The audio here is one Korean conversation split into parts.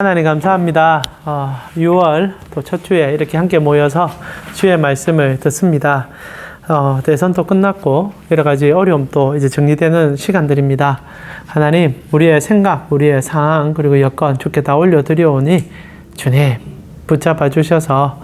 하나님 감사합니다. 6월 또 첫 주에 이렇게 함께 모여서 주의 말씀을 듣습니다. 대선도 끝났고 여러 가지 어려움도 이제 정리되는 시간들입니다. 하나님, 우리의 생각, 우리의 상황, 그리고 여건 주께 다 올려드려오니 주님 붙잡아 주셔서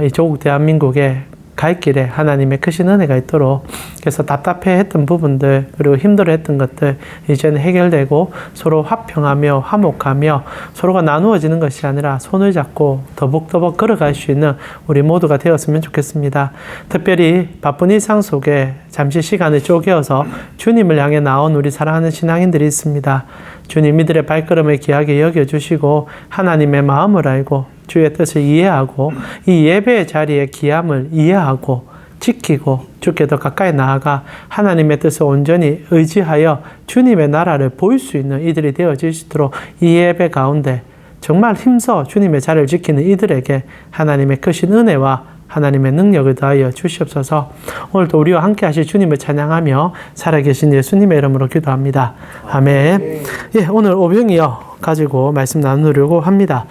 이 조국 대한민국의 갈 길에 하나님의 크신 은혜가 있도록, 그래서 답답해했던 부분들 그리고 힘들어했던 것들 이제는 해결되고 서로 화평하며 화목하며 서로가 나누어지는 것이 아니라 손을 잡고 더벅더벅 걸어갈 수 있는 우리 모두가 되었으면 좋겠습니다. 특별히 바쁜 일상 속에 잠시 시간을 쪼개어서 주님을 향해 나온 우리 사랑하는 신앙인들이 있습니다. 주님, 이들의 발걸음을 귀하게 여겨주시고 하나님의 마음을 알고 주의 뜻을 이해하고 이 예배의 자리의 귀함을 이해하고 지키고 주께 더 가까이 나아가 하나님의 뜻을 온전히 의지하여 주님의 나라를 보일 수 있는 이들이 되어질 수 있도록 이 예배 가운데 정말 힘써 주님의 자리를 지키는 이들에게 하나님의 크신 은혜와 하나님의 능력을 다하여 주시옵소서. 오늘도 우리와 함께 하실 주님을 찬양하며 살아계신 예수님의 이름으로 기도합니다. 아멘. 예, 오늘 오병이어 가지고 말씀 나누려고 합니다.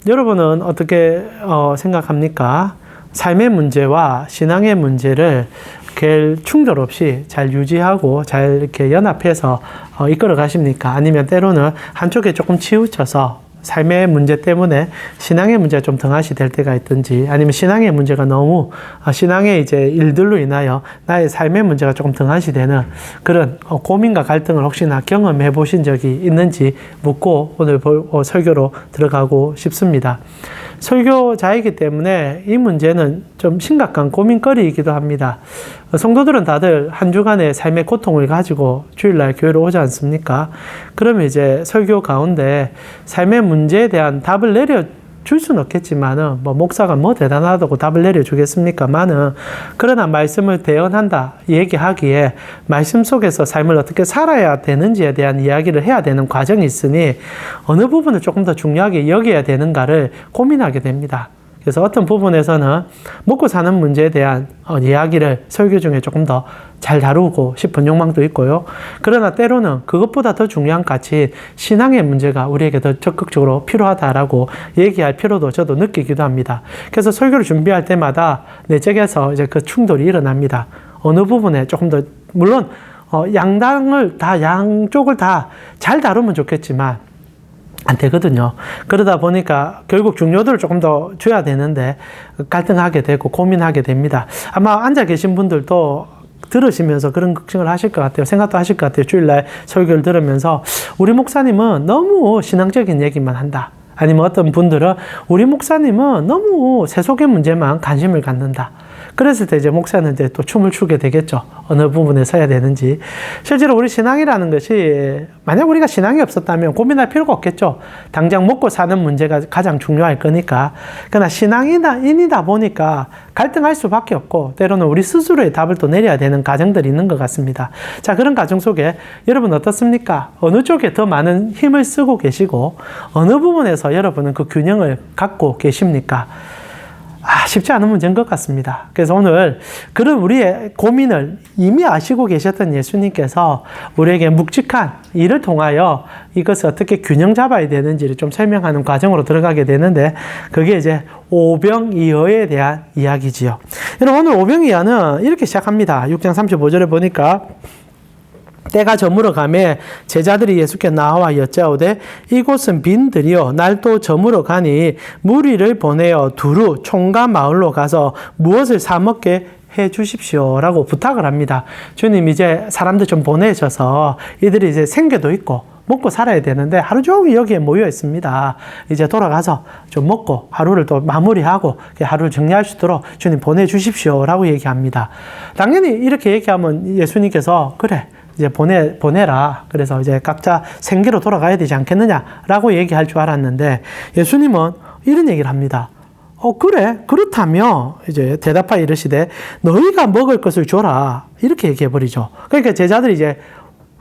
여러분은 어떻게 생각합니까? 삶의 문제와 신앙의 문제를 충돌 없이 잘 유지하고 잘 이렇게 연합해서 이끌어 가십니까? 아니면 때로는 한쪽에 조금 치우쳐서 삶의 문제 때문에 신앙의 문제가 좀 등한시 될 때가 있든지, 아니면 신앙의 문제가 너무 신앙의 이제 일들로 인하여 나의 삶의 문제가 조금 등한시 되는 그런 고민과 갈등을 혹시나 경험해 보신 적이 있는지 묻고 오늘 설교로 들어가고 싶습니다. 설교자이기 때문에 이 문제는 좀 심각한 고민거리이기도 합니다. 성도들은 다들 한 주간의 삶의 고통을 가지고 주일날 교회로 오지 않습니까? 그러면 이제 설교 가운데 삶의 문제에 대한 답을 내려줄 수는 없겠지만은, 목사가 대단하다고 답을 내려주겠습니까만은, 그러나 말씀을 대언한다, 얘기하기에 말씀 속에서 삶을 어떻게 살아야 되는지에 대한 이야기를 해야 되는 과정이 있으니 어느 부분을 조금 더 중요하게 여겨야 되는가를 고민하게 됩니다. 그래서 어떤 부분에서는 먹고 사는 문제에 대한 이야기를 설교 중에 조금 더 잘 다루고 싶은 욕망도 있고요. 그러나 때로는 그것보다 더 중요한 가치, 신앙의 문제가 우리에게 더 적극적으로 필요하다라고 얘기할 필요도 저도 느끼기도 합니다. 그래서 설교를 준비할 때마다 내적에서 이제 그 충돌이 일어납니다. 어느 부분에 조금 더, 물론 양쪽을 다 잘 다루면 좋겠지만 안 되거든요. 그러다 보니까 결국 중요도를 조금 더 줘야 되는데 갈등하게 되고 고민하게 됩니다. 아마 앉아 계신 분들도 들으시면서 그런 걱정을 하실 것 같아요. 생각도 하실 것 같아요. 주일날 설교를 들으면서 우리 목사님은 너무 신앙적인 얘기만 한다. 아니면 어떤 분들은 우리 목사님은 너무 세속의 문제만 관심을 갖는다. 그랬을 때 이제 목사는 이제 또 춤을 추게 되겠죠. 어느 부분에 서야 되는지. 실제로 우리 신앙이라는 것이, 만약 우리가 신앙이 없었다면 고민할 필요가 없겠죠. 당장 먹고 사는 문제가 가장 중요할 거니까. 그러나 신앙인이다 보니까 갈등할 수밖에 없고, 때로는 우리 스스로의 답을 또 내려야 되는 과정들이 있는 것 같습니다. 자, 그런 과정 속에 여러분 어떻습니까? 어느 쪽에 더 많은 힘을 쓰고 계시고, 어느 부분에서 여러분은 그 균형을 갖고 계십니까? 쉽지 않은 문제인 것 같습니다. 그래서 오늘 그런 우리의 고민을 이미 아시고 계셨던 예수님께서 우리에게 묵직한 일을 통하여 이것을 어떻게 균형 잡아야 되는지를 좀 설명하는 과정으로 들어가게 되는데, 그게 이제 오병이어에 대한 이야기지요. 여러분, 오늘 오병이어는 이렇게 시작합니다. 6장 35절에 보니까 때가 저물어 가매 제자들이 예수께 나와 여짜오되 이곳은 빈들이요 날도 저물어 가니 무리를 보내어 두루 총과 마을로 가서 무엇을 사 먹게 해 주십시오 라고 부탁을 합니다. 주님, 이제 사람들 좀 보내셔서 이들이 이제 생계도 있고 먹고 살아야 되는데 하루 종일 여기에 모여 있습니다. 이제 돌아가서 좀 먹고 하루를 또 마무리하고 하루를 정리할 수 있도록 주님 보내주십시오 라고 얘기합니다. 당연히 이렇게 얘기하면 예수님께서 그래, 이제 보내라. 그래서 이제 각자 생계로 돌아가야 되지 않겠느냐라고 얘기할 줄 알았는데, 예수님은 이런 얘기를 합니다. 그래. 그렇다며 이제 대답하여 이르시되 너희가 먹을 것을 줘라. 이렇게 얘기해버리죠. 그러니까 제자들이 이제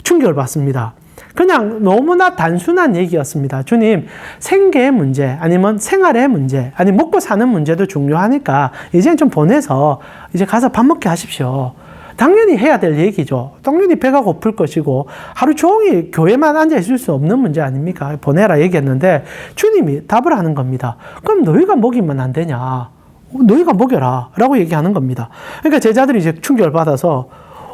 충격을 받습니다. 그냥 너무나 단순한 얘기였습니다. 주님, 생계의 문제, 아니면 생활의 문제, 아니 먹고 사는 문제도 중요하니까 이제는 좀 보내서 이제 가서 밥 먹게 하십시오. 당연히 해야 될 얘기죠. 당연히 배가 고플 것이고 하루 종일 교회만 앉아 있을 수 없는 문제 아닙니까? 보내라 얘기했는데 주님이 답을 하는 겁니다. 그럼 너희가 먹이면 안 되냐? 너희가 먹여라 라고 얘기하는 겁니다. 그러니까 제자들이 이제 충격을 받아서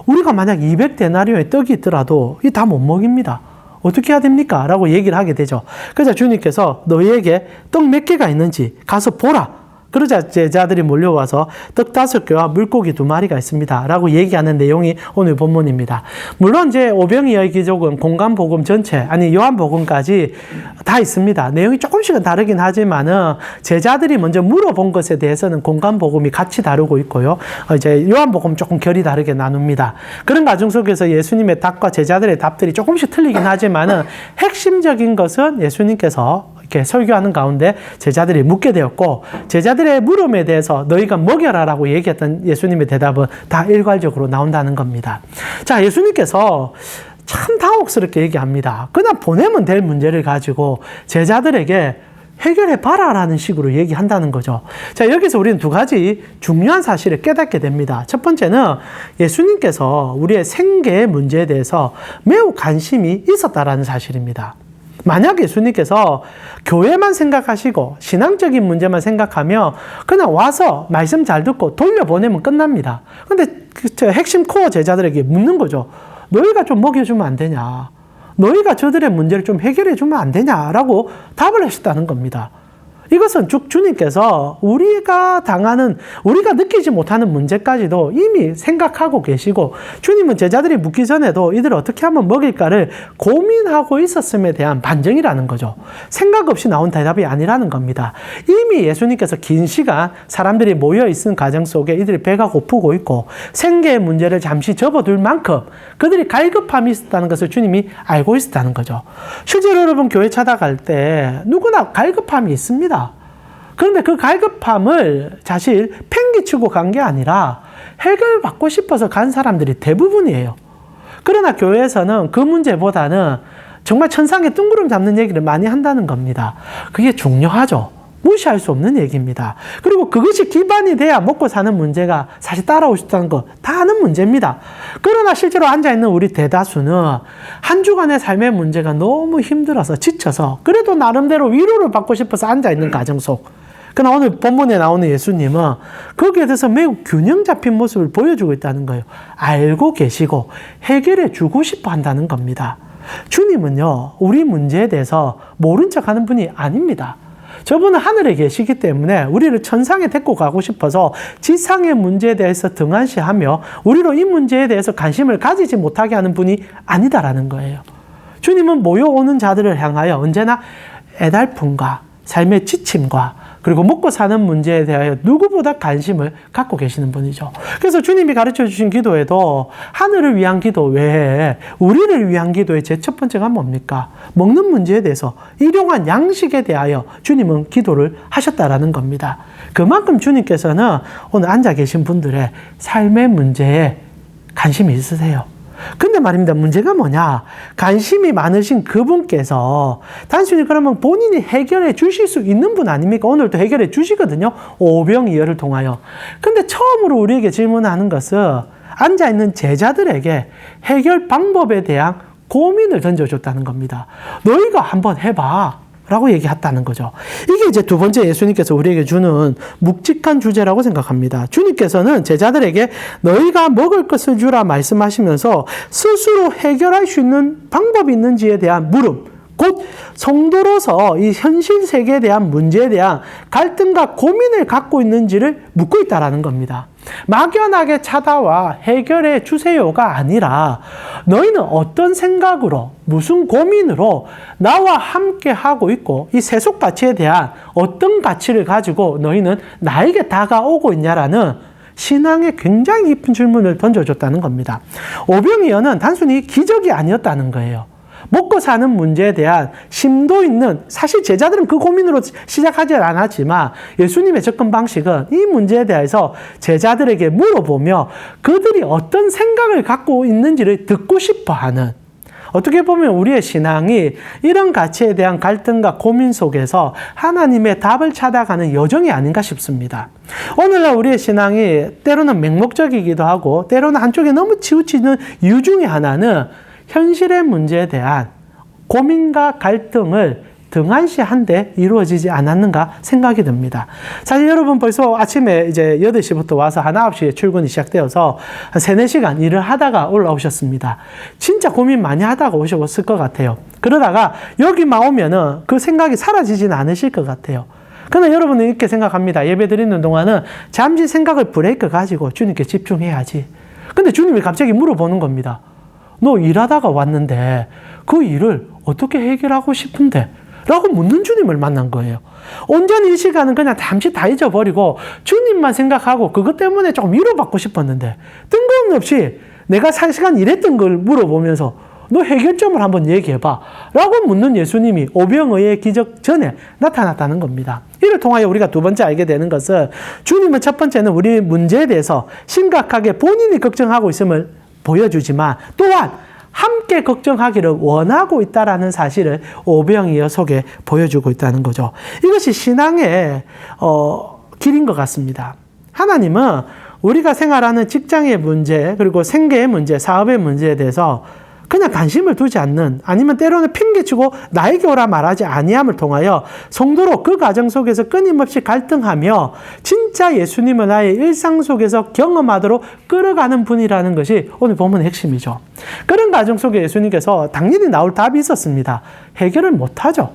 우리가 만약 200데나리온의 떡이 있더라도 이 다 못 먹입니다. 어떻게 해야 됩니까? 라고 얘기를 하게 되죠. 그래서 주님께서 너희에게 떡 몇 개가 있는지 가서 보라. 그러자 제자들이 몰려와서 떡 5개와 물고기 2마리가 있습니다. 라고 얘기하는 내용이 오늘 본문입니다. 물론 이제 오병이어의 기적은 공간복음 전체, 아니 요한복음까지 다 있습니다. 내용이 조금씩은 다르긴 하지만은 제자들이 먼저 물어본 것에 대해서는 공간복음이 같이 다루고 있고요. 이제 요한복음 조금 결이 다르게 나눕니다. 그런 과정 속에서 예수님의 답과 제자들의 답들이 조금씩 틀리긴 하지만은 핵심적인 것은 예수님께서 이렇게 설교하는 가운데 제자들이 묻게 되었고 제자들의 물음에 대해서 너희가 먹여라라고 얘기했던 예수님의 대답은 다 일괄적으로 나온다는 겁니다. 자, 예수님께서 참 당혹스럽게 얘기합니다. 그냥 보내면 될 문제를 가지고 제자들에게 해결해 봐라라는 식으로 얘기한다는 거죠. 자, 여기서 우리는 2가지 중요한 사실을 깨닫게 됩니다. 첫 번째는 예수님께서 우리의 생계의 문제에 대해서 매우 관심이 있었다라는 사실입니다. 만약 예수님께서 교회만 생각하시고 신앙적인 문제만 생각하면 그냥 와서 말씀 잘 듣고 돌려보내면 끝납니다. 근데 핵심 코어 제자들에게 묻는 거죠. 너희가 좀 먹여주면 안 되냐? 너희가 저들의 문제를 좀 해결해주면 안 되냐라고 답을 하셨다는 겁니다. 이것은 주님께서 우리가 느끼지 못하는 문제까지도 이미 생각하고 계시고 주님은 제자들이 묻기 전에도 이들을 어떻게 하면 먹일까를 고민하고 있었음에 대한 반증이라는 거죠. 생각 없이 나온 대답이 아니라는 겁니다. 이미 예수님께서 긴 시간 사람들이 모여있는 과정 속에 이들이 배가 고프고 있고 생계의 문제를 잠시 접어둘 만큼 그들이 갈급함이 있었다는 것을 주님이 알고 있었다는 거죠. 실제로 여러분 교회 찾아갈 때 누구나 갈급함이 있습니다. 그런데 그 갈급함을 사실 팽개치고 간 게 아니라 해결받고 싶어서 간 사람들이 대부분이에요. 그러나 교회에서는 그 문제보다는 정말 천상에 뜬구름 잡는 얘기를 많이 한다는 겁니다. 그게 중요하죠. 무시할 수 없는 얘기입니다. 그리고 그것이 기반이 돼야 먹고 사는 문제가 사실 따라오셨다는 거 다 아는 문제입니다. 그러나 실제로 앉아있는 우리 대다수는 한 주간의 삶의 문제가 너무 힘들어서 지쳐서 그래도 나름대로 위로를 받고 싶어서 앉아있는 가정 속. 그러나 오늘 본문에 나오는 예수님은 거기에 대해서 매우 균형 잡힌 모습을 보여주고 있다는 거예요. 알고 계시고 해결해 주고 싶어 한다는 겁니다. 주님은요, 우리 문제에 대해서 모른 척 하는 분이 아닙니다. 저분은 하늘에 계시기 때문에 우리를 천상에 데리고 가고 싶어서 지상의 문제에 대해서 등한시하며 우리로 이 문제에 대해서 관심을 가지지 못하게 하는 분이 아니다라는 거예요. 주님은 모여오는 자들을 향하여 언제나 애달픔과 삶의 지침과 그리고 먹고 사는 문제에 대하여 누구보다 관심을 갖고 계시는 분이죠. 그래서 주님이 가르쳐 주신 기도에도 하늘을 위한 기도 외에 우리를 위한 기도의 제 첫 번째가 뭡니까? 먹는 문제에 대해서 일용한 양식에 대하여 주님은 기도를 하셨다라는 겁니다. 그만큼 주님께서는 오늘 앉아 계신 분들의 삶의 문제에 관심이 있으세요. 근데 말입니다. 문제가 뭐냐? 관심이 많으신 그분께서 단순히 그러면 본인이 해결해 주실 수 있는 분 아닙니까? 오늘도 해결해 주시거든요. 오병이어를 통하여. 근데 처음으로 우리에게 질문하는 것은 앉아있는 제자들에게 해결 방법에 대한 고민을 던져줬다는 겁니다. 너희가 한번 해봐. 라고 얘기했다는 거죠. 이게 이제 2번째 예수님께서 우리에게 주는 묵직한 주제라고 생각합니다. 주님께서는 제자들에게 너희가 먹을 것을 주라 말씀하시면서 스스로 해결할 수 있는 방법이 있는지에 대한 물음, 곧 성도로서 이 현실 세계에 대한 문제에 대한 갈등과 고민을 갖고 있는지를 묻고 있다는 겁니다. 막연하게 찾아와 해결해 주세요가 아니라 너희는 어떤 생각으로 무슨 고민으로 나와 함께 하고 있고 이 세속 가치에 대한 어떤 가치를 가지고 너희는 나에게 다가오고 있냐라는 신앙의 굉장히 깊은 질문을 던져줬다는 겁니다. 오병이어는 단순히 기적이 아니었다는 거예요. 먹고 사는 문제에 대한 심도 있는, 사실 제자들은 그 고민으로 시작하지 않았지만 예수님의 접근 방식은 이 문제에 대해서 제자들에게 물어보며 그들이 어떤 생각을 갖고 있는지를 듣고 싶어 하는, 어떻게 보면 우리의 신앙이 이런 가치에 대한 갈등과 고민 속에서 하나님의 답을 찾아가는 여정이 아닌가 싶습니다. 오늘날 우리의 신앙이 때로는 맹목적이기도 하고 때로는 한쪽에 너무 치우치는 이유 중에 하나는 현실의 문제에 대한 고민과 갈등을 등한시한데 이루어지지 않았는가 생각이 듭니다. 사실 여러분 벌써 아침에 이제 8시부터 와서 한 9시에 출근이 시작되어서 한 3, 4시간 일을 하다가 올라오셨습니다. 진짜 고민 많이 하다가 오셨을 것 같아요. 그러다가 여기만 오면은 그 생각이 사라지지는 않으실 것 같아요. 그러나 여러분은 이렇게 생각합니다. 예배 드리는 동안은 잠시 생각을 브레이크 가지고 주님께 집중해야지. 근데 주님이 갑자기 물어보는 겁니다. 너 일하다가 왔는데 그 일을 어떻게 해결하고 싶은데? 라고 묻는 주님을 만난 거예요. 온전히 이 시간은 그냥 잠시 다 잊어버리고 주님만 생각하고 그것 때문에 조금 위로받고 싶었는데 뜬금없이 내가 4시간 일했던 걸 물어보면서 너 해결점을 한번 얘기해봐 라고 묻는 예수님이 오병이어의 기적 전에 나타났다는 겁니다. 이를 통하여 우리가 두 번째 알게 되는 것은 주님은 첫 번째는 우리 문제에 대해서 심각하게 본인이 걱정하고 있음을 보여주지만 또한 함께 걱정하기를 원하고 있다라는 사실을 오병이어 속에 보여주고 있다는 거죠. 이것이 신앙의 길인 것 같습니다. 하나님은 우리가 생활하는 직장의 문제, 그리고 생계의 문제, 사업의 문제에 대해서 그냥 관심을 두지 않는, 아니면 때로는 핑계치고 나에게 오라 말하지 아니함을 통하여 성도로 그 과정 속에서 끊임없이 갈등하며 진짜 예수님을 나의 일상 속에서 경험하도록 끌어가는 분이라는 것이 오늘 본문의 핵심이죠. 그런 과정 속에 예수님께서 당연히 나올 답이 있었습니다. 해결을 못하죠.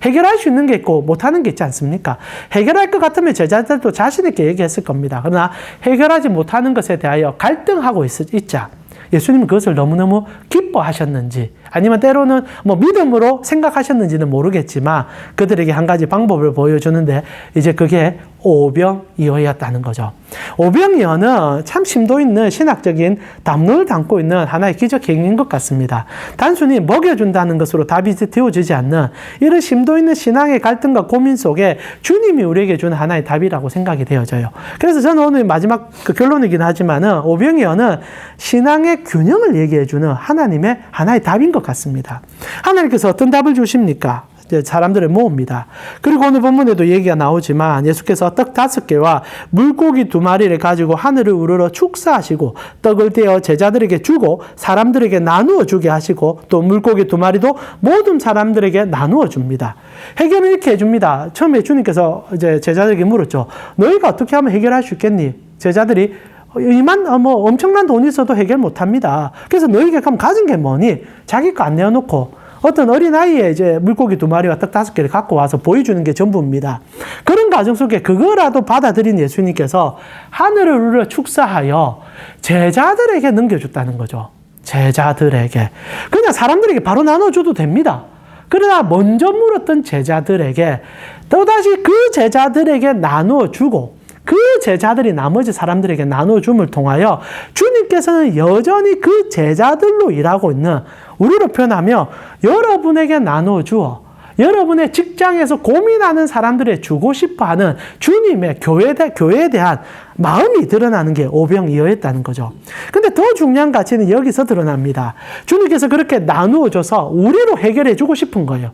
해결할 수 있는 게 있고 못하는 게 있지 않습니까? 해결할 것 같으면 제자들도 자신 있게 얘기했을 겁니다. 그러나 해결하지 못하는 것에 대하여 갈등하고 있자. 예수님은 그것을 너무너무 기뻐하셨는지, 아니면 때로는 믿음으로 생각하셨는지는 모르겠지만 그들에게 한 가지 방법을 보여주는데 이제 그게 오병이어였다는 거죠. 오병이어는 참 심도 있는 신학적인 담론을 담고 있는 하나의 기적 행위인 것 같습니다. 단순히 먹여준다는 것으로 답이 되어지지 않는 이런 심도 있는 신앙의 갈등과 고민 속에 주님이 우리에게 주는 하나의 답이라고 생각이 되어져요. 그래서 저는 오늘 마지막 결론이긴 하지만은 오병이어는 신앙의 균형을 얘기해주는 하나님의 하나의 답인 것 같습니다. 하나님께서 어떤 답을 주십니까? 사람들을 모읍니다. 그리고 오늘 본문에도 얘기가 나오지만 예수께서 떡 5개와 물고기 2마리를 가지고 하늘을 우러러 축사하시고 떡을 떼어 제자들에게 주고 사람들에게 나누어 주게 하시고 또 물고기 2마리도 모든 사람들에게 나누어 줍니다. 해결은 이렇게 해줍니다. 처음에 주님께서 이제 제자들에게 물었죠. 너희가 어떻게 하면 해결할 수 있겠니? 제자들이 엄청난 돈이 있어도 해결 못 합니다. 그래서 너희가 그럼 가진 게 뭐니? 자기 거 안 내어놓고 어떤 어린아이의 이제 물고기 2마리와 떡 5개를 갖고 와서 보여주는 게 전부입니다. 그런 과정 속에 그거라도 받아들인 예수님께서 하늘을 우러러 축사하여 제자들에게 넘겨줬다는 거죠. 제자들에게. 그냥 사람들에게 바로 나눠줘도 됩니다. 그러나 먼저 물었던 제자들에게 또다시 그 제자들에게 나누어주고 그 제자들이 나머지 사람들에게 나눠줌을 통하여 주님께서는 여전히 그 제자들로 일하고 있는, 우리로 표현하며 여러분에게 나눠주어 여러분의 직장에서 고민하는 사람들에 주고 싶어하는 주님의 교회에 대한 마음이 드러나는 게 오병이어였다는 거죠. 근데 더 중요한 가치는 여기서 드러납니다. 주님께서 그렇게 나누어줘서 우리로 해결해주고 싶은 거예요.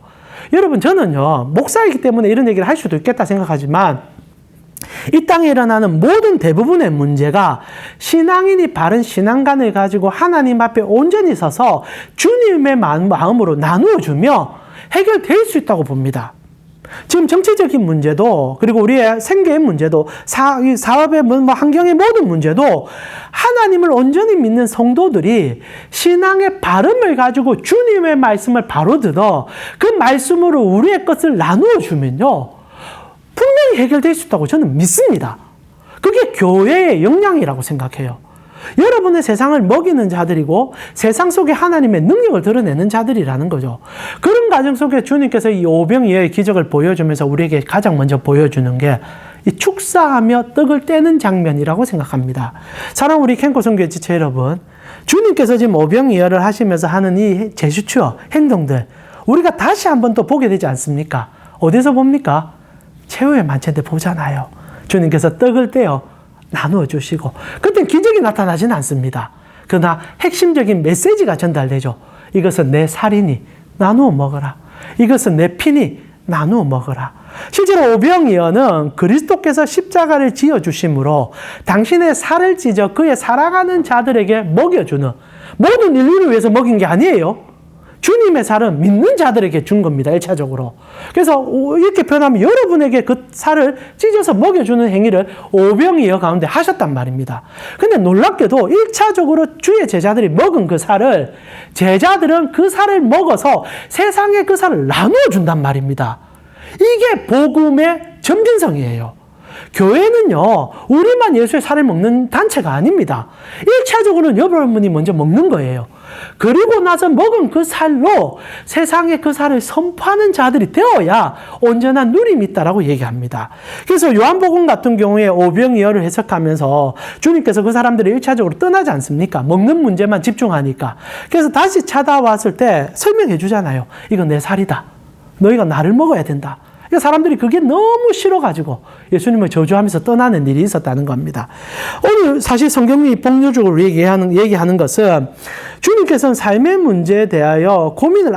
여러분, 저는요 목사이기 때문에 이런 얘기를 할 수도 있겠다 생각하지만 이 땅에 일어나는 모든 대부분의 문제가 신앙인이 바른 신앙관을 가지고 하나님 앞에 온전히 서서 주님의 마음으로 나누어주며 해결될 수 있다고 봅니다. 지금 정치적인 문제도, 그리고 우리의 생계의 문제도, 사업의 환경의 모든 문제도 하나님을 온전히 믿는 성도들이 신앙의 바름을 가지고 주님의 말씀을 바로 들어 그 말씀으로 우리의 것을 나누어주면요 분명히 해결될 수 있다고 저는 믿습니다. 그게 교회의 역량이라고 생각해요. 여러분의 세상을 먹이는 자들이고 세상 속에 하나님의 능력을 드러내는 자들이라는 거죠. 그런 과정 속에 주님께서 이 오병이어의 기적을 보여주면서 우리에게 가장 먼저 보여주는 게 이 축사하며 떡을 떼는 장면이라고 생각합니다. 사랑하는 우리 캠코 선교회 지체 여러분, 주님께서 지금 오병이어를 하시면서 하는 이 제스처, 행동들 우리가 다시 한번 또 보게 되지 않습니까? 어디서 봅니까? 최후의 만찬 때 보잖아요. 주님께서 떡을 떼어 나누어 주시고 그때 기적이 나타나지는 않습니다. 그러나 핵심적인 메시지가 전달되죠. 이것은 내 살이니 나누어 먹어라. 이것은 내 피니 나누어 먹어라. 실제로 오병이어는 그리스도께서 십자가를 지어주심으로 당신의 살을 찢어 그의 살아가는 자들에게 먹여주는, 모든 인류를 위해서 먹인 게 아니에요. 주님의 살은 믿는 자들에게 준 겁니다. 1차적으로. 그래서 이렇게 표현하면 여러분에게 그 살을 찢어서 먹여주는 행위를 오병이어 가운데 하셨단 말입니다. 근데 놀랍게도 1차적으로 주의 제자들이 먹은 그 살을 제자들은 그 살을 먹어서 세상에 그 살을 나누어 준단 말입니다. 이게 복음의 전빈성이에요. 교회는요, 우리만 예수의 살을 먹는 단체가 아닙니다. 1차적으로는 여러분이 먼저 먹는 거예요. 그리고 나서 먹은 그 살로 세상에 그 살을 선포하는 자들이 되어야 온전한 누림이 있다라고 얘기합니다. 그래서 요한복음 같은 경우에 오병이어를 해석하면서 주님께서 그 사람들이 1차적으로 떠나지 않습니까? 먹는 문제만 집중하니까. 그래서 다시 찾아왔을 때 설명해 주잖아요. 이건 내 살이다. 너희가 나를 먹어야 된다. 그러니까 사람들이 그게 너무 싫어가지고 예수님을 저주하면서 떠나는 일이 있었다는 겁니다. 오늘 사실 성경이 폭력적으로 얘기하는 것은 주님께서는 삶의 문제에 대하여 고민을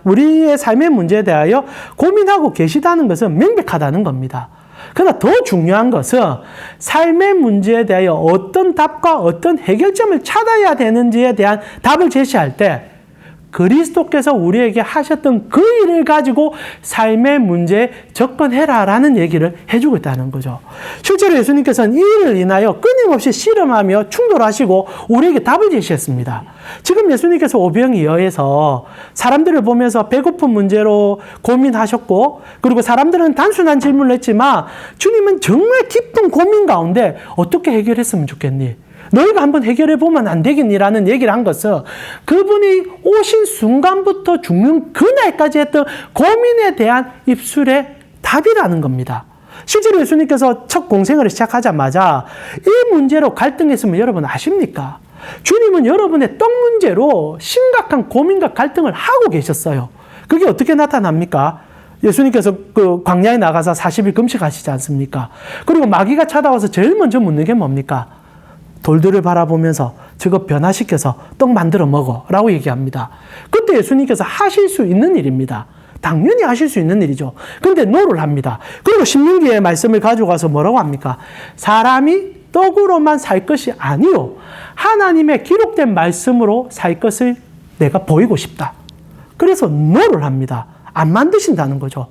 우리의 삶의 문제에 대하여 고민하고 계시다는 것은 명백하다는 겁니다. 그러나 더 중요한 것은 삶의 문제에 대하여 어떤 답과 어떤 해결점을 찾아야 되는지에 대한 답을 제시할 때 그리스도께서 우리에게 하셨던 그 일을 가지고 삶의 문제에 접근해라라는 얘기를 해주고 있다는 거죠. 실제로 예수님께서는 이 일을 인하여 끊임없이 씨름하며 충돌하시고 우리에게 답을 제시했습니다. 지금 예수님께서 오병이어에서 사람들을 보면서 배고픈 문제로 고민하셨고, 그리고 사람들은 단순한 질문을 했지만 주님은 정말 깊은 고민 가운데 어떻게 해결했으면 좋겠니? 너희가 한번 해결해 보면 안 되겠니라는 얘기를 한 것은 그분이 오신 순간부터 죽는 그날까지 했던 고민에 대한 입술의 답이라는 겁니다. 실제로 예수님께서 첫 공생을 시작하자마자 이 문제로 갈등했으면 여러분 아십니까? 주님은 여러분의 떡 문제로 심각한 고민과 갈등을 하고 계셨어요. 그게 어떻게 나타납니까? 예수님께서 그 광야에 나가서 40일 금식하시지 않습니까? 그리고 마귀가 찾아와서 제일 먼저 묻는 게 뭡니까? 돌들을 바라보면서 저거 변화시켜서 떡 만들어 먹어 라고 얘기합니다. 그때 예수님께서 하실 수 있는 일입니다. 당연히 하실 수 있는 일이죠. 그런데 노를 합니다. 그리고 신명기의 말씀을 가져가서 뭐라고 합니까? 사람이 떡으로만 살 것이 아니요 하나님의 기록된 말씀으로 살 것을 내가 보이고 싶다. 그래서 노를 합니다. 안 만드신다는 거죠.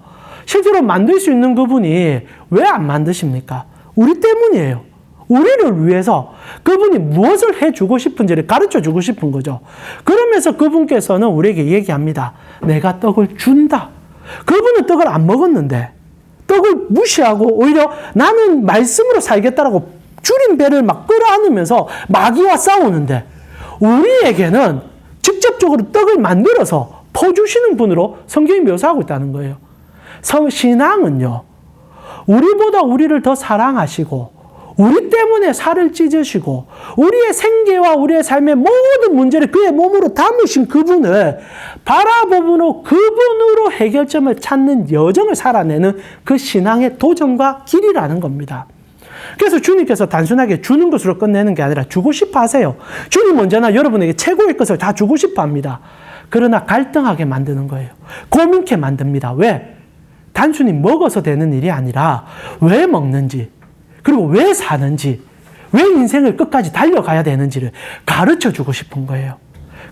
실제로 만들 수 있는 그분이 왜 안 만드십니까? 우리 때문이에요. 우리를 위해서 그분이 무엇을 해주고 싶은지를 가르쳐주고 싶은 거죠. 그러면서 그분께서는 우리에게 얘기합니다. 내가 떡을 준다. 그분은 떡을 안 먹었는데 떡을 무시하고 오히려 나는 말씀으로 살겠다라고 줄인 배를 막 끌어안으면서 마귀와 싸우는데 우리에게는 직접적으로 떡을 만들어서 퍼주시는 분으로 성경이 묘사하고 있다는 거예요. 신앙은요, 우리보다 우리를 더 사랑하시고 우리 때문에 살을 찢으시고 우리의 생계와 우리의 삶의 모든 문제를 그의 몸으로 담으신 그분을 바라보므로 그분으로 해결점을 찾는 여정을 살아내는 그 신앙의 도전과 길이라는 겁니다. 그래서 주님께서 단순하게 주는 것으로 끝내는 게 아니라 주고 싶어 하세요. 주님 언제나 여러분에게 최고의 것을 다 주고 싶어 합니다. 그러나 갈등하게 만드는 거예요. 고민케 만듭니다. 왜? 단순히 먹어서 되는 일이 아니라 왜 먹는지, 그리고 왜 사는지, 왜 인생을 끝까지 달려가야 되는지를 가르쳐주고 싶은 거예요.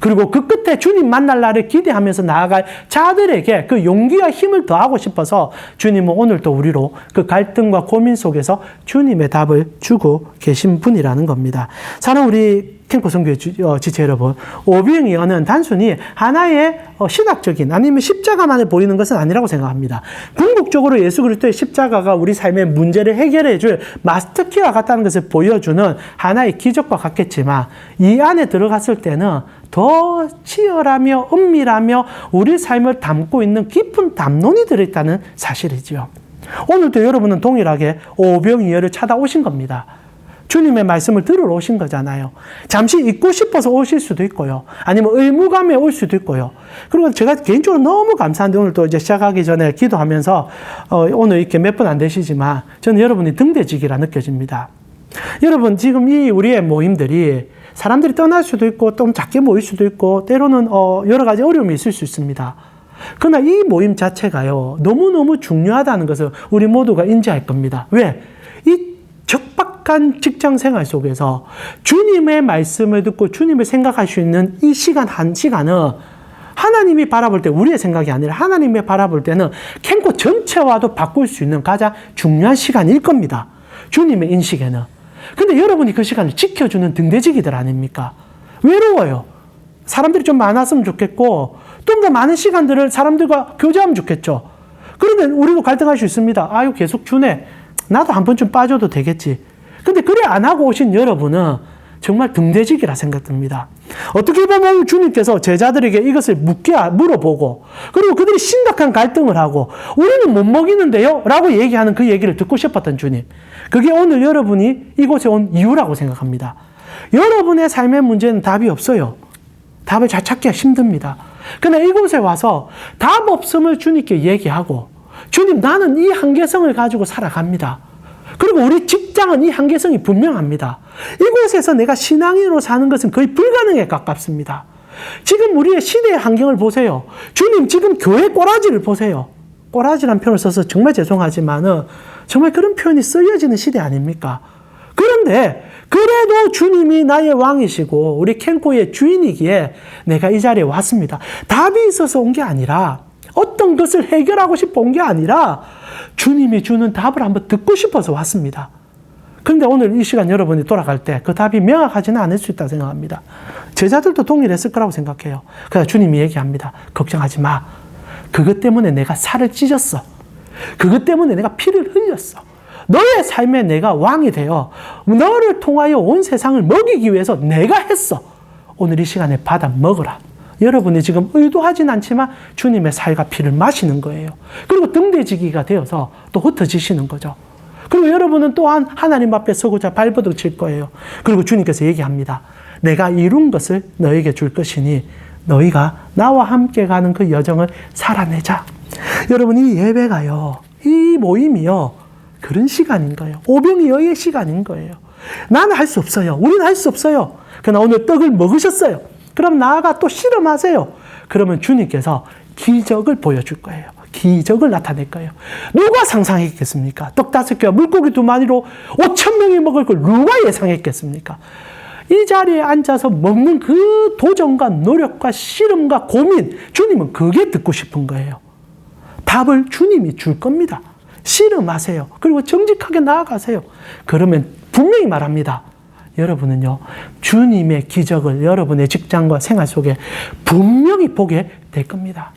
그리고 그 끝에 주님 만날 날을 기대하면서 나아갈 자들에게 그 용기와 힘을 더하고 싶어서 주님은 오늘도 우리로 그 갈등과 고민 속에서 주님의 답을 주고 계신 분이라는 겁니다. 사랑하는 우리 캠프 선교회 지체 여러분, 오병이어는 단순히 하나의 신학적인 아니면 십자가만을 보이는 것은 아니라고 생각합니다. 궁극적으로 예수 그리스도의 십자가가 우리 삶의 문제를 해결해 줄 마스터키와 같다는 것을 보여주는 하나의 기적과 같겠지만 이 안에 들어갔을 때는 더 치열하며 은밀하며 우리 삶을 담고 있는 깊은 담론이 들어있다는 사실이지요. 오늘도 여러분은 동일하게 오병이어를 찾아오신 겁니다. 주님의 말씀을 들으러 오신 거잖아요. 잠시 잊고 싶어서 오실 수도 있고요. 아니면 의무감에 올 수도 있고요. 그리고 제가 개인적으로 너무 감사한데 오늘 또 이제 시작하기 전에 기도하면서 오늘 이렇게 몇 분 안 되시지만 저는 여러분이 등대지기라 느껴집니다. 여러분 지금 이 우리의 모임들이 사람들이 떠날 수도 있고 좀 작게 모일 수도 있고 때로는 여러 가지 어려움이 있을 수 있습니다. 그러나 이 모임 자체가요, 너무너무 중요하다는 것을 우리 모두가 인지할 겁니다. 왜? 이 적박한 직장 생활 속에서 주님의 말씀을 듣고 주님을 생각할 수 있는 이 시간 한 시간은 하나님이 바라볼 때 우리의 생각이 아니라 하나님이 바라볼 때는 캠코 전체와도 바꿀 수 있는 가장 중요한 시간일 겁니다. 주님의 인식에는. 근데 여러분이 그 시간을 지켜주는 등대지기들 아닙니까? 외로워요. 사람들이 좀 많았으면 좋겠고 좀 더 많은 시간들을 사람들과 교제하면 좋겠죠. 그런데 우리도 갈등할 수 있습니다. 아유, 계속 주네. 나도 한 번쯤 빠져도 되겠지. 근데 그래 안 하고 오신 여러분은 정말 등대지기라 생각됩니다. 어떻게 보면 주님께서 제자들에게 이것을 물어보고 그리고 그들이 심각한 갈등을 하고 우리는 못 먹이는데요? 라고 얘기하는 그 얘기를 듣고 싶었던 주님. 그게 오늘 여러분이 이곳에 온 이유라고 생각합니다. 여러분의 삶의 문제는 답이 없어요. 답을 잘 찾기가 힘듭니다. 그러나 이곳에 와서 답 없음을 주님께 얘기하고 주님, 나는 이 한계성을 가지고 살아갑니다. 그리고 우리 직장은 이 한계성이 분명합니다. 이곳에서 내가 신앙인으로 사는 것은 거의 불가능에 가깝습니다. 지금 우리의 시대의 환경을 보세요. 주님, 지금 교회 꼬라지를 보세요. 꼬라지란 표현을 써서 정말 죄송하지만은 정말 그런 표현이 쓰여지는 시대 아닙니까? 그런데 그래도 주님이 나의 왕이시고 우리 캠코의 주인이기에 내가 이 자리에 왔습니다. 답이 있어서 온 게 아니라 어떤 것을 해결하고 싶어 온 게 아니라 주님이 주는 답을 한번 듣고 싶어서 왔습니다. 그런데 오늘 이 시간 여러분이 돌아갈 때 그 답이 명확하지는 않을 수 있다고 생각합니다. 제자들도 동일했을 거라고 생각해요. 그래서 주님이 얘기합니다. 걱정하지 마. 그것 때문에 내가 살을 찢었어. 그것 때문에 내가 피를 흘렸어. 너의 삶에 내가 왕이 되어 너를 통하여 온 세상을 먹이기 위해서 내가 했어. 오늘 이 시간에 받아 먹으라. 여러분이 지금 의도하진 않지만 주님의 살과 피를 마시는 거예요. 그리고 등대지기가 되어서 또 흩어지시는 거죠. 그리고 여러분은 또한 하나님 앞에 서고자 발버둥 칠 거예요. 그리고 주님께서 얘기합니다. 내가 이룬 것을 너에게 줄 것이니 너희가 나와 함께 가는 그 여정을 살아내자. 여러분, 이 예배가요, 이 모임이요, 그런 시간인 거예요. 오병이어의 시간인 거예요. 나는 할 수 없어요. 우리는 할 수 없어요. 그러나 오늘 떡을 먹으셨어요. 그럼 나아가 또 실험하세요. 그러면 주님께서 기적을 보여줄 거예요. 기적을 나타낼 거예요. 누가 상상했겠습니까? 떡 5개와 물고기 2마리로 5,000명이 먹을 걸 누가 예상했겠습니까? 이 자리에 앉아서 먹는 그 도전과 노력과 실험과 고민, 주님은 그게 듣고 싶은 거예요. 답을 주님이 줄 겁니다. 실험하세요. 그리고 정직하게 나아가세요. 그러면 분명히 말합니다. 여러분은요, 주님의 기적을 여러분의 직장과 생활 속에 분명히 보게 될 겁니다.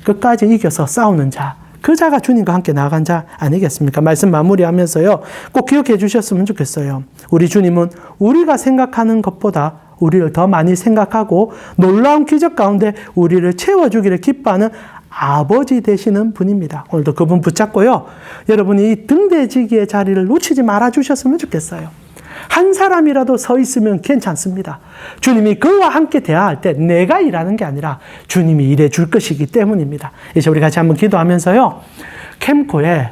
끝까지 이겨서 싸우는 자, 그 자가 주님과 함께 나아간 자 아니겠습니까? 말씀 마무리하면서요, 꼭 기억해 주셨으면 좋겠어요. 우리 주님은 우리가 생각하는 것보다 우리를 더 많이 생각하고 놀라운 기적 가운데 우리를 채워주기를 기뻐하는 아버지 되시는 분입니다. 오늘도 그분 붙잡고요, 여러분이 이 등대지기의 자리를 놓치지 말아주셨으면 좋겠어요. 한 사람이라도 서 있으면 괜찮습니다. 주님이 그와 함께 대화할 때 내가 일하는 게 아니라 주님이 일해 줄 것이기 때문입니다. 이제 우리 같이 한번 기도하면서요, 캠코에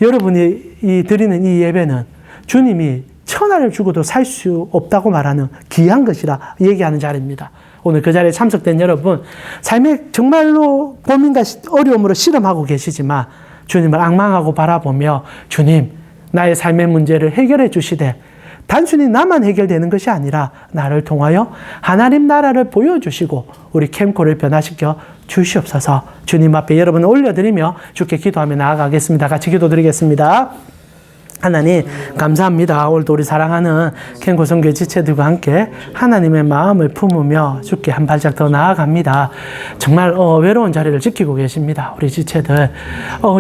여러분이 드리는 이 예배는 주님이 천하를 주고도 살 수 없다고 말하는 귀한 것이라 얘기하는 자리입니다. 오늘 그 자리에 참석된 여러분, 삶에 정말로 고민과 어려움으로 실험하고 계시지만 주님을 앙망하고 바라보며 주님, 나의 삶의 문제를 해결해 주시되 단순히 나만 해결되는 것이 아니라 나를 통하여 하나님 나라를 보여주시고 우리 캠코를 변화시켜 주시옵소서. 주님 앞에 여러분을 올려드리며 주께 기도하며 나아가겠습니다. 같이 기도드리겠습니다. 하나님 감사합니다. 오늘도 우리 사랑하는 캠코 선교회 지체들과 함께 하나님의 마음을 품으며 주께 한 발짝 더 나아갑니다. 정말 외로운 자리를 지키고 계십니다. 우리 지체들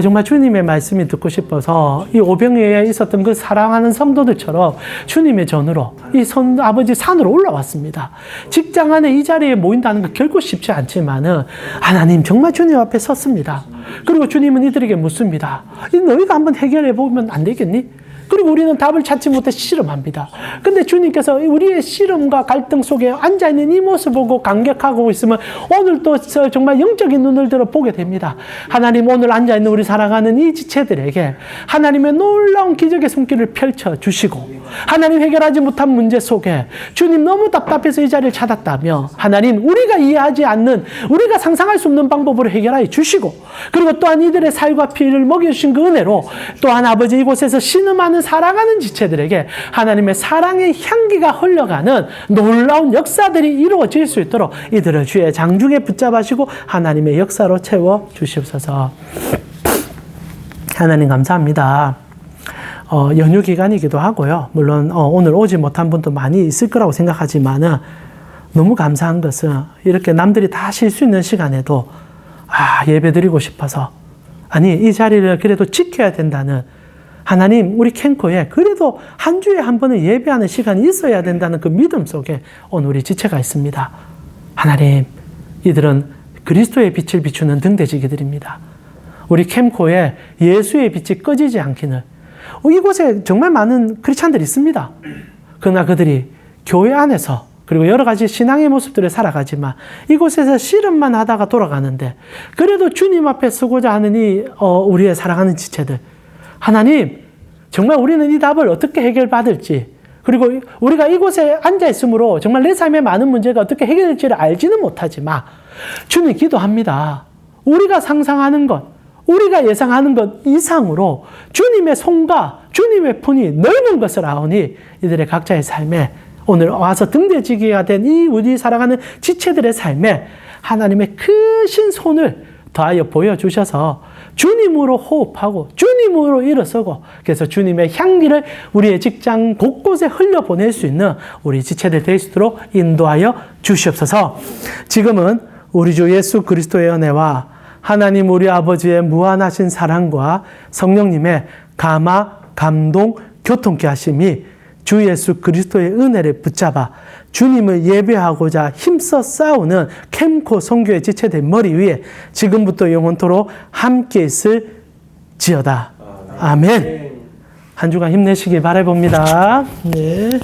정말 주님의 말씀이 듣고 싶어서 이 오병이어에 있었던 그 사랑하는 성도들처럼 주님의 전으로 이 아버지 산으로 올라왔습니다. 직장 안에 이 자리에 모인다는 거 결코 쉽지 않지만은 하나님 정말 주님 앞에 섰습니다. 그리고 주님은 이들에게 묻습니다. 너희가 한번 해결해 보면 안 되겠니? 그리고 우리는 답을 찾지 못해 씨름합니다. 근데 주님께서 우리의 씨름과 갈등 속에 앉아있는 이 모습을 보고 감격하고 있으면 오늘 또 정말 영적인 눈을 들어 보게 됩니다. 하나님, 오늘 앉아있는 우리 사랑하는 이 지체들에게 하나님의 놀라운 기적의 손길을 펼쳐주시고, 하나님 해결하지 못한 문제 속에 주님 너무 답답해서 이 자리를 찾았다며 하나님, 우리가 이해하지 않는, 우리가 상상할 수 없는 방법으로 해결하여 주시고, 그리고 또한 이들의 살과 피를 먹여주신 그 은혜로 또한 아버지 이곳에서 신음하는 사랑하는 지체들에게 하나님의 사랑의 향기가 흘러가는 놀라운 역사들이 이루어질 수 있도록 이들을 주의 장중에 붙잡으시고 하나님의 역사로 채워 주시옵소서. 하나님 감사합니다. 연휴 기간이기도 하고요. 물론 오늘 오지 못한 분도 많이 있을 거라고 생각하지만은 너무 감사한 것은 이렇게 남들이 다 쉴 수 있는 시간에도 예배 드리고 싶어서, 아니 이 자리를 그래도 지켜야 된다는, 하나님 우리 캠코에 그래도 한 주에 한 번은 예배하는 시간이 있어야 된다는 그 믿음 속에 오늘 우리 지체가 있습니다. 하나님, 이들은 그리스도의 빛을 비추는 등대지기들입니다. 우리 캠코에 예수의 빛이 꺼지지 않기를. 이곳에 정말 많은 크리스찬들이 있습니다. 그러나 그들이 교회 안에서 그리고 여러 가지 신앙의 모습들을 살아가지만 이곳에서 씨름만 하다가 돌아가는데, 그래도 주님 앞에 서고자 하는 이 우리의 사랑하는 지체들, 하나님 정말 우리는 이 답을 어떻게 해결받을지, 그리고 우리가 이곳에 앉아있으므로 정말 내 삶의 많은 문제가 어떻게 해결될지를 알지는 못하지만 주님 기도합니다. 우리가 상상하는 것, 우리가 예상하는 것 이상으로 주님의 손과 주님의 품이 넓은 것을 아오니 이들의 각자의 삶에 오늘 와서 등대지기가 된 이 우리 사랑하는 지체들의 삶에 하나님의 크신 손을 더하여 보여주셔서 주님으로 호흡하고 주님으로 일어서고, 그래서 주님의 향기를 우리의 직장 곳곳에 흘려보낼 수 있는 우리 지체들 될 수 있도록 인도하여 주시옵소서. 지금은 우리 주 예수 그리스도의 은혜와 하나님 우리 아버지의 무한하신 사랑과 성령님의 감화, 감동, 교통케 하심이 주 예수 그리스도의 은혜를 붙잡아 주님을 예배하고자 힘써 싸우는 캠코 선교의 지체들 머리 위에 지금부터 영원토록 함께 있을 지어다. 아멘. 한 주간 힘내시길 바라봅니다. 네.